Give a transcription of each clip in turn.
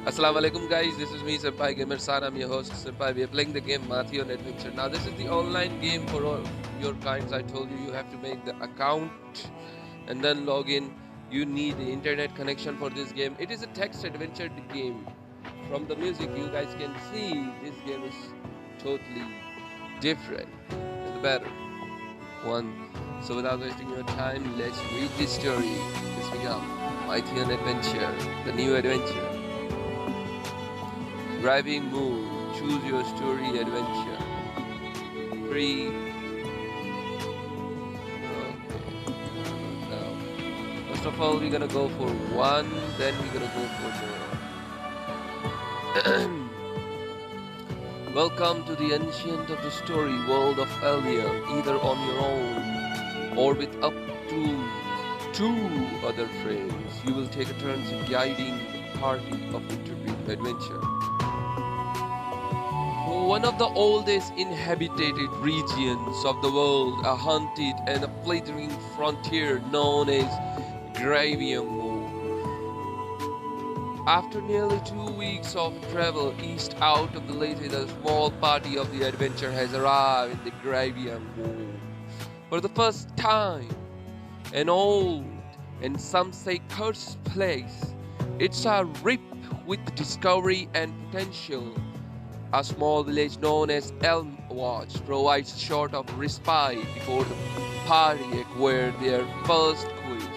Assalamu alaikum guys, this is me Senpai Gamer San. I'm your host Senpai. We are playing the game Mythion Adventures. Now this is the online game for all your kinds. I told you you have to make the account and then log in. You need the internet connection for this game. It is a text adventure game. From the music you guys can see this game is totally different and the better one. So without wasting your time, let's read this story. This becomes Mythion Adventure, the new adventure. Grieving Moor, choose your story adventure. Free. Okay. Now, first of all, we're gonna go for one, then we're gonna go for more. Welcome to the ancient of the story world of Elia, either on your own or with up to two other friends. You will take a turn in guiding the party of interpreting adventure. One of the oldest inhabited regions of the world, a haunted and a flittering frontier known as Grieving Moor. After nearly 2 weeks of travel east out of the lake, a small party of the adventure has arrived in the Grieving Moor. For the first time, an old and some say cursed place, it's a rip with discovery and potential. A small village known as Elmwatch provides a sort of respite before the party acquire their first quiz.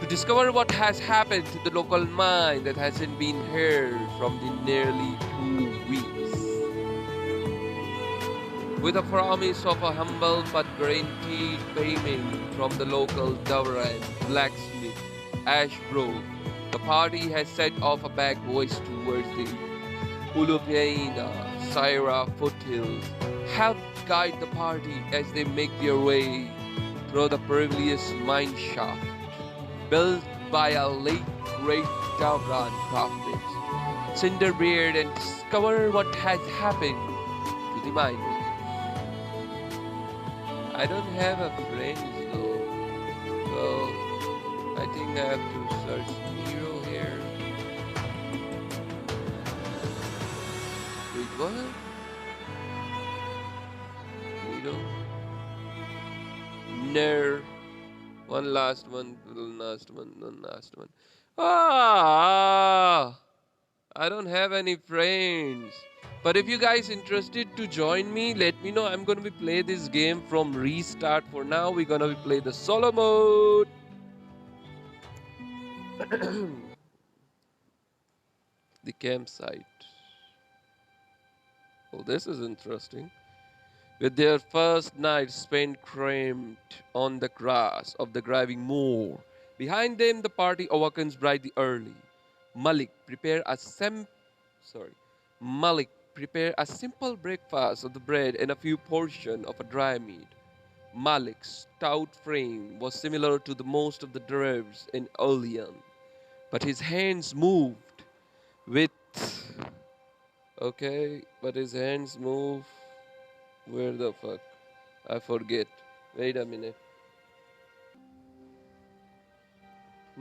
To discover what has happened to the local mine that hasn't been heard from the nearly 2 weeks. With a promise of a humble but guaranteed payment from the local Dovran blacksmith Ashbro, the party has set off a back voice towards the Ulupiaina, Syra foothills. Help guide the party as they make their way through the previous mine shaft, built by a late great Davran craftsman, Cinderbeard, and discover what has happened to the mine. I don't have a friend though, so I think I have to search hero here. Wait, what? Hero? Ner. One last one. One last one. Ah! I don't have any friends. But if you guys interested to join me, let me know. I'm gonna be play this game from restart. For now, we're gonna be play the solo mode. The campsite. Oh, this is interesting. With their first night spent cramped on the grass of the Grieving Moor. Behind them, the party awakens brightly early. Maalik prepare a sorry. Maalik prepare a simple breakfast of the bread and a few portions of a dry meat. Maalik's stout frame was similar to the most of the dwarves in Olean, but his hands moved with but his hands move. Where the fuck? I forget. Wait a minute.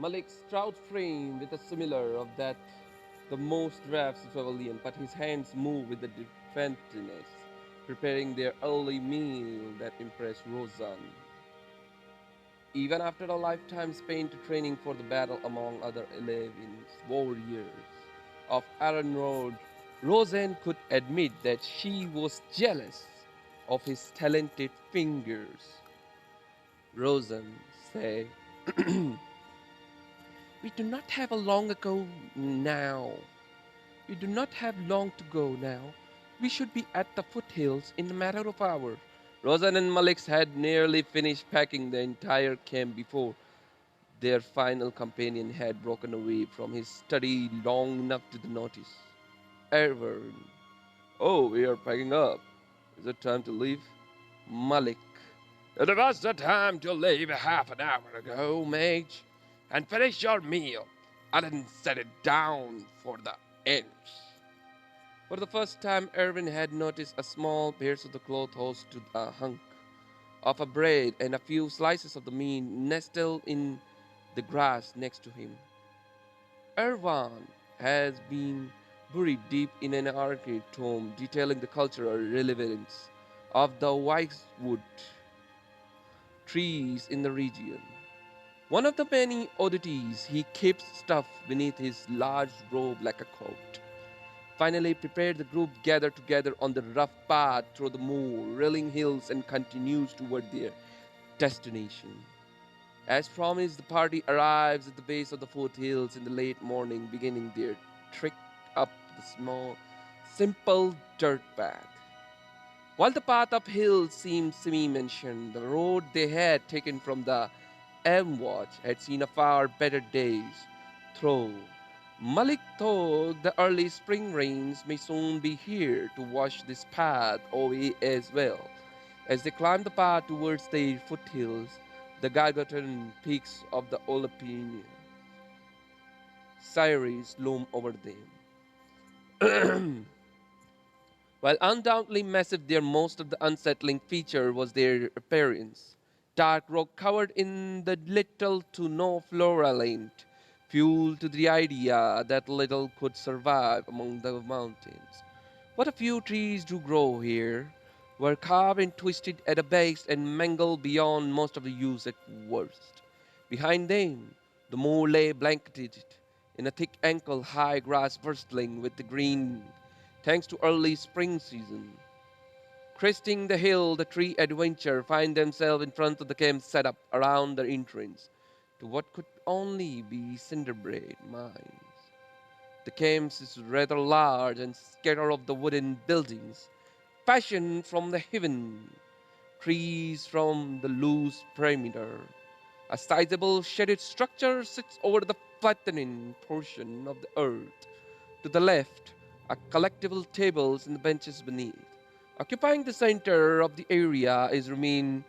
Maalik's stout frame with a similar of that the most drafts of Avalian, but his hands move with the defensiveness, preparing their early meal that impressed Rozen. Even after a lifetime spent training for the battle among other 11 warriors of Aranrod, Rozen could admit that she was jealous of his talented fingers. Rozen said, We do not have a long ago now. We do not have long to go now. We should be at the foothills in a matter of hours. Rozen and Maalik had nearly finished packing the entire camp before their final companion had broken away from his study long enough to notice. Erwan. Oh, we are packing up. Is it time to leave? Maalik. It was the time to leave half an hour ago, mage. And finish your meal. I didn't set it down for the ends. For the first time, Erwan had noticed a small piece of the cloth host to a hunk of a bread and a few slices of the meat nestled in the grass next to him. Erwan has been buried deep in an archaic tomb detailing the cultural relevance of the Weisswood trees in the region. One of the many oddities, he keeps stuffed beneath his large robe like a coat. Finally prepared, the group gather together on the rough path through the moor, rolling hills, and continues toward their destination. As promised, the party arrives at the base of the foothills in the late morning, beginning their trek up the small, simple dirt path. While the path uphill seemed semi-mentioned, the road they had taken from the Watch had seen a far better days. Though Malik thought the early spring rains may soon be here to wash this path away as well. As they climbed the path towards the foothills, the gargantuan peaks of the Olympian Sierras loom over them. While undoubtedly massive, their most of the unsettling feature was their appearance. Dark rock covered in the little to no flora lent fuel to the idea that little could survive among the mountains. What a few trees do grow here were carved and twisted at the base and mangled beyond most of the use at worst. Behind them, the moor lay blanketed in a thick ankle-high grass bristling with the green thanks to early spring season. Cresting the hill, the three adventure find themselves in front of the camp set up around the entrance to what could only be cinderbread mines. The camp is rather large and scattered of the wooden buildings, fashioned from the heaven, trees from the loose perimeter. A sizable shaded structure sits over the flattening portion of the earth. To the left are collectible tables and benches beneath. Occupying the center of the area is remain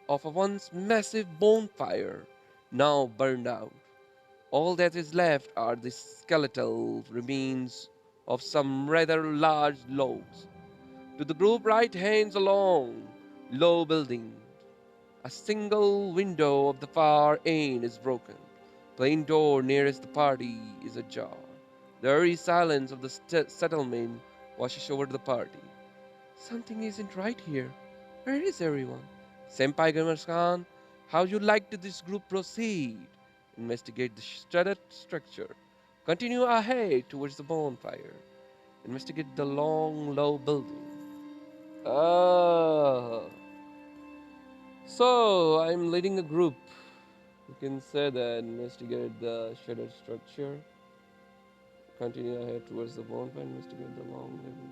of a once massive bonfire, now burned out. All that is left are the skeletal remains of some rather large logs. To the group right hands a long, low building. A single window of the far end is broken. Plain door nearest the party is ajar. The eerie silence of the settlement washes over the party. Something isn't right here. Where is everyone? Senpai Gamer-san, how you like to this group proceed? Investigate the studded structure. Continue ahead towards the bonfire. Investigate the long, low building. Ah, so I'm leading a group. You can say that investigate the shaded structure. Continue ahead towards the bonfire. Investigate the long level.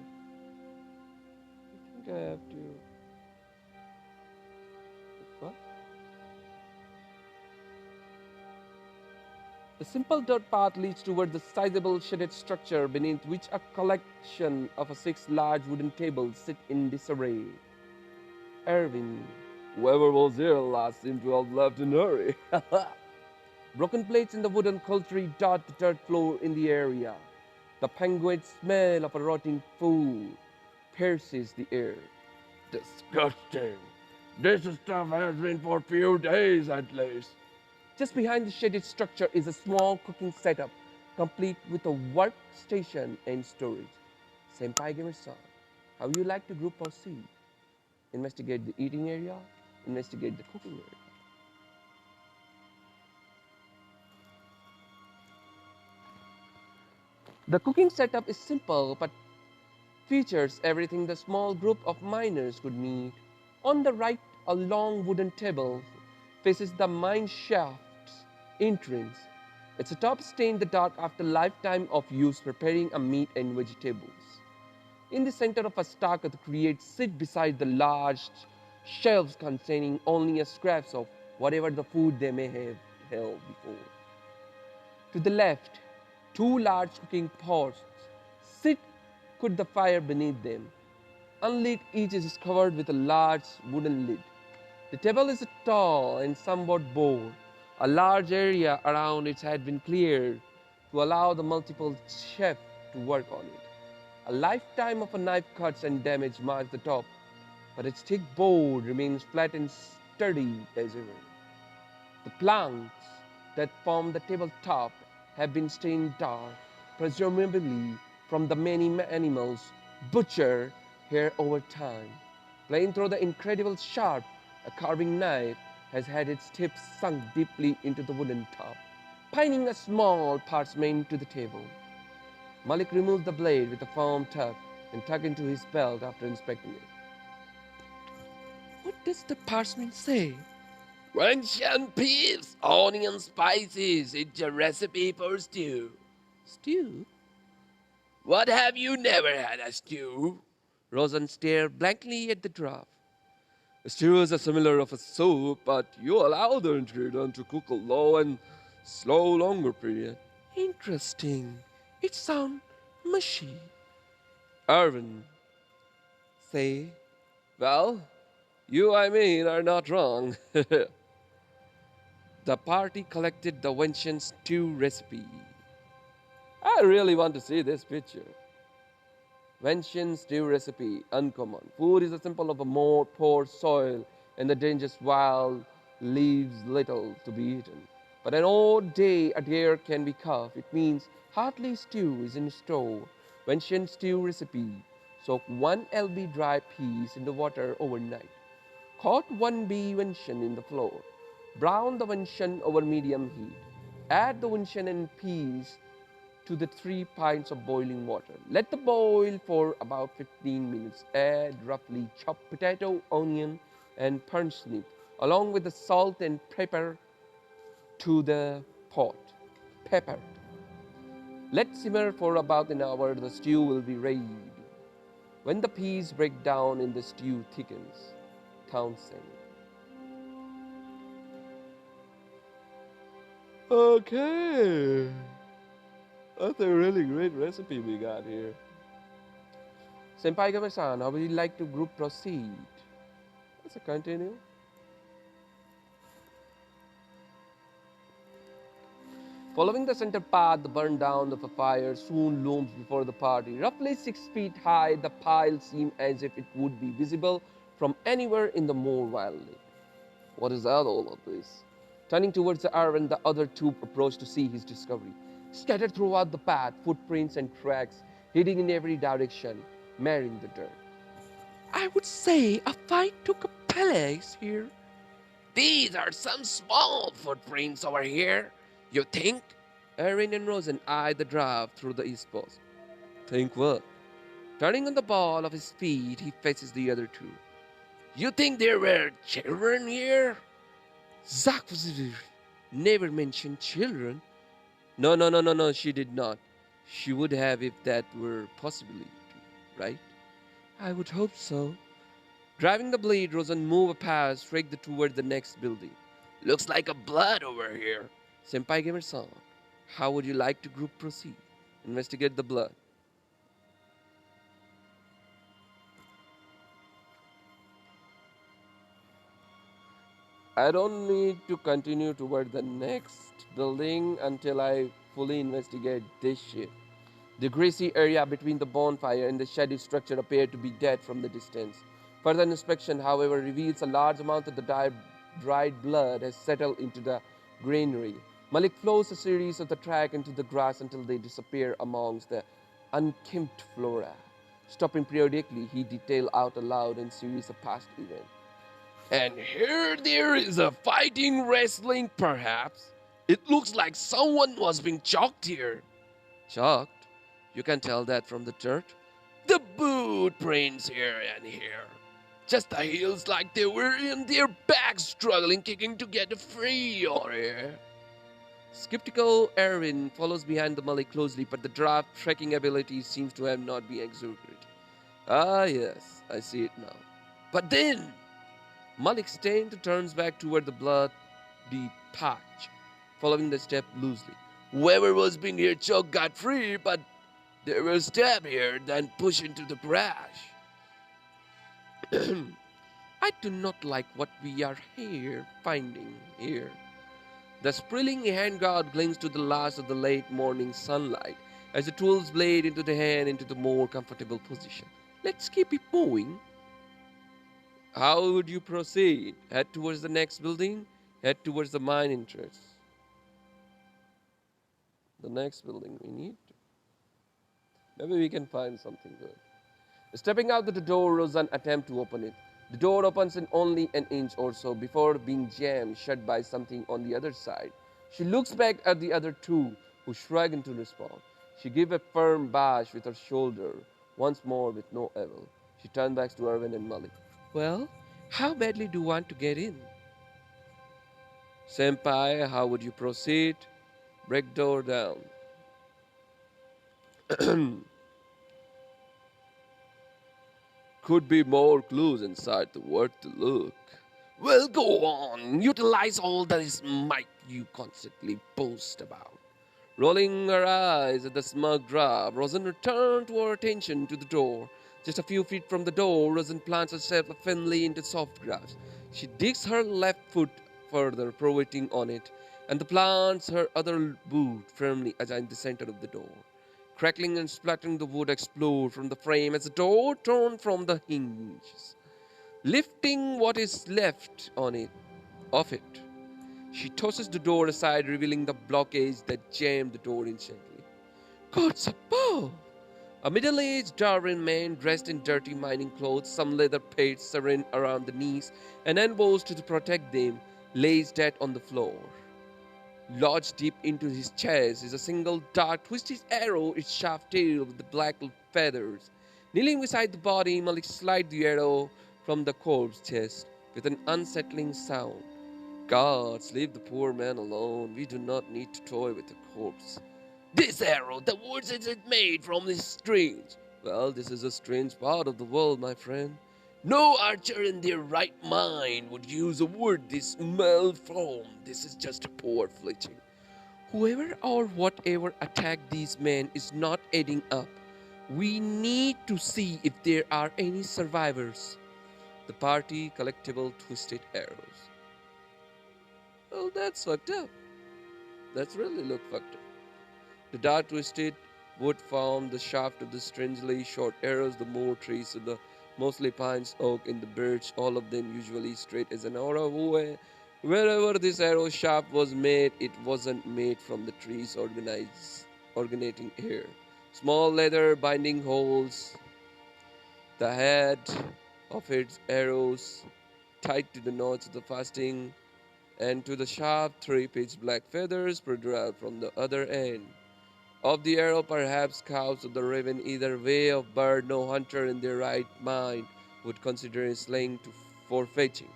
I think I have to. What? The simple dirt path leads toward the sizable shaded structure beneath which a collection of six large wooden tables sit in disarray. Erwin, whoever was here last seemed to have left in a hurry. Broken plates in the wooden cutlery dot the dirt floor in the area. The pungent smell of a rotting food pierces the air. Disgusting. This stuff has been for a few days at least. Just behind the shaded structure is a small cooking setup, complete with a workstation and storage. Senpai Gamer-san, how you like to group proceed? Investigate the eating area, investigate the cooking area. The cooking setup is simple but features everything the small group of miners could need. On the right, a long wooden table faces the mine shaft's entrance. Its top stained the dark after lifetime of use preparing a meat and vegetables. In the center of a stack of the crates sit beside the large shelves containing only a scraps of whatever the food they may have held before. To the left, two large cooking pots sit could the fire beneath them. Unlit, each is covered with a large wooden lid. The table is tall and somewhat broad. A large area around it had been cleared to allow the multiple chefs to work on it. A lifetime of a knife cuts and damage marks the top, but its thick board remains flat and sturdy as ever. The planks that form the tabletop have been stained dark, presumably from the many animals butchered here over time. Playing through the incredible sharp, a carving knife has had its tips sunk deeply into the wooden top, pinning a small parchment to the table. Maalik removes the blade with a firm tug and tucks into his belt after inspecting it. What does the parchment say? Russian peas, onion spices, it's a recipe for stew. Stew? What have you never had a stew? Rozen stared blankly at the draft. A stew is a similar of a soup, but you allow the ingredient to cook a low and slow longer period. Interesting. It sounds mushy. Erwan, Say, well, you, I mean, are not wrong. the party collected the Wenchen stew recipe. I really want to see this picture. Wenchen stew recipe, uncommon. Food is a symbol of a more poor soil, and the dangerous wild leaves little to be eaten. But an odd day a deer can be carved. It means hearty stew is in store. Wenchen stew recipe. Soak 1 lb dry peas in the water overnight. Coat 1 b Wenchen in the flour. Brown the Wenchen over medium heat. Add the Wenchen and peas to the 3 pints of boiling water. Let the boil for about 15 minutes. Add roughly chopped potato, onion, and parsnip, along with the salt and pepper to the pot. Pepper. Let simmer for about an hour. The stew will be ready. When the peas break down and the stew thickens, Townsend. Okay. That's a really great recipe we got here. Senpai Gamer-san, how would you like to group proceed? Let's continue. Following the center path, the burn down of a fire soon looms before the party. Roughly 6 feet high, the pile seemed as if it would be visible from anywhere in the moor valley. What is that all of this? Turning towards the Erwan, the other two approached to see his discovery. Scattered throughout the path, footprints and tracks, heading in every direction, marring the dirt. I would say a fight took place here. These are some small footprints over here. You think? Erwan and Rozen eyed the draft through the east post. Think what? Turning on the ball of his feet, he faces the other two. You think there were children here? Zach never mentioned children. No, she did not. She would have if that were possibility, right? I would hope so. Driving the blade, Rozen moved past, straight toward the next building. Looks like a blood over here. Senpai Gamer-san, how would you like to group proceed? Investigate the blood. I don't need to continue toward the next building until I fully investigate this shit. The greasy area between the bonfire and the shady structure appeared to be dead from the distance. Further inspection, however, reveals a large amount of the dried blood has settled into the granary. Maalik flows a series of the track into the grass until they disappear amongst the unkempt flora. Stopping periodically, he detailed out aloud a series of past events. And here there is a fighting wrestling, perhaps. It looks like someone was being choked here. Shocked? You can tell that from the dirt? The boot prints here and here. Just the heels like they were in their backs struggling, kicking to get free over here. Skeptical Erwan follows behind the Maalik closely, but the draft trekking ability seems to have not been exaggerated. Ah, yes, I see it now. But then, Maalik stained turns back toward the bloody patch, following the step loosely. Whoever was being here choked got free, but they were stabbed here, then pushed into the crash. I do not like what we are finding here. The sprawling handguard clings to the last of the late morning sunlight as the tools blade into the hand into the more comfortable position. Let's keep it moving. How would you proceed? Head towards the next building? Head towards the mine entrance. The next building we need. Maybe we can find something good. Stepping out the door, Rosen attempts to open it. The door opens in only an inch or so before being jammed shut by something on the other side. She looks back at the other two, who shrug into response. She gives a firm bash with her shoulder, once more with no avail. She turns back to Erwan and Maalik. Well, how badly do you want to get in? Senpai, how would you proceed? Break door down. Could be more clues inside the word to look. Well, go on. Utilize all this might you constantly boast about. Rolling her eyes at the smug drab, Rozen returned her attention to the door. Just a few feet from the door, Rozen plants herself firmly into soft grass. She digs her left foot further, pivoting on it, and plants her other boot firmly in the center of the door. Crackling and splattering, the wood explode from the frame as the door turned from the hinges, lifting what is left on it of it. She tosses the door aside, revealing the blockage that jammed the door instantly. Gods above! A middle-aged Darwin man dressed in dirty mining clothes, some leather plates serene around the knees, and elbows to protect them, lays dead on the floor. Lodged deep into his chest is a single dark, twisted arrow, its sharp tail with the black feathers. Kneeling beside the body, Maalik slides the arrow from the corpse's chest with an unsettling sound. Gods, leave the poor man alone. We do not need to toy with the corpse. This arrow, the words is it made from is strange. Well, this is a strange part of the world, my friend. No archer in their right mind would use a word this malformed. This is just a poor fletching. Whoever or whatever attacked these men is not adding up. We need to see if there are any survivors. The party collectible twisted arrows. Well, that's fucked up. That's really look fucked up. The dark twisted wood formed the shaft of the strangely short arrows, the more trees of the mostly pines, oak, and the birch, all of them usually straight as an arrow. Wherever this arrow shaft was made, it wasn't made from the trees originating here. Small leather binding holes, the head of its arrows tied to the knots of the fastening, and to the sharp three pitch black feathers protruded from the other end. Of the arrow, perhaps cows of the raven, either way of bird, no hunter in their right mind would consider a slaying for fetching.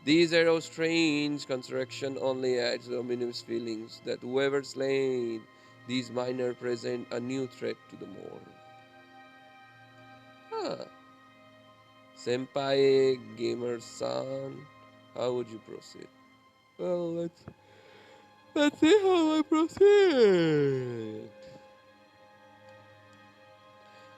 These arrows' strange construction only adds the ominous feelings that whoever slain these miners present a new threat to the moor. Huh. Senpai Gamer-san, how would you proceed? Well, let's see how I proceed.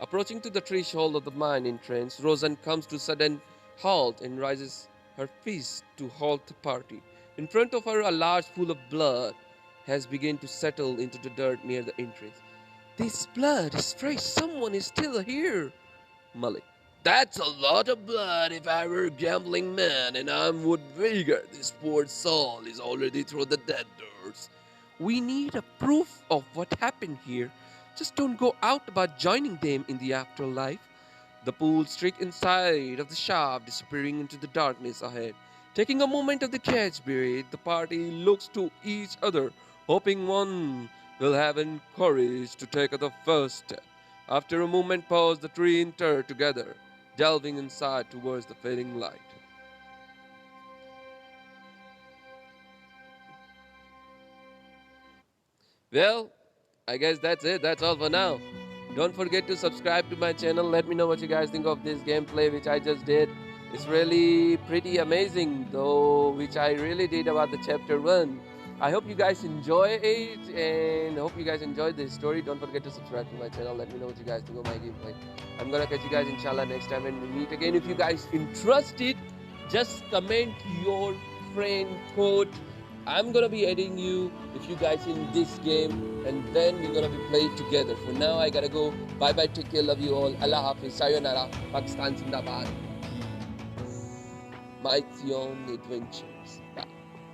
Approaching to the threshold of the mine entrance, Rozen comes to sudden halt and raises her fist to halt the party. In front of her, a large pool of blood has begun to settle into the dirt near the entrance. This blood is fresh. Someone is still here. Maalik. That's a lot of blood if I were a gambling man, and I would figure this poor soul is already through the dead doors. We need a proof of what happened here. Just don't go out about joining them in the afterlife. The pool streak inside of the shaft, disappearing into the darkness ahead. Taking a moment of the catch buried, the party looks to each other, hoping one will have courage to take the first step. After a moment pause, the three enter together, delving inside towards the fading light. Well, I guess that's it. That's all for now. Don't forget to subscribe to my channel. Let me know what you guys think of this gameplay which I just did. It's really pretty amazing though, which I really did about the chapter 1. I hope you guys enjoy it and hope you guys enjoyed this story. Don't forget to subscribe to my channel. Let me know what you guys think of my gameplay. I'm gonna catch you guys inshallah next time when we meet again. If you guys interested, just comment your friend code. I'm gonna be adding you if you guys in this game, and then we're gonna be playing together. For now, I gotta go. Bye bye. Take care. Love you all. Allah Hafiz. Sayonara. Pakistan Zindabad. Mythion Adventures.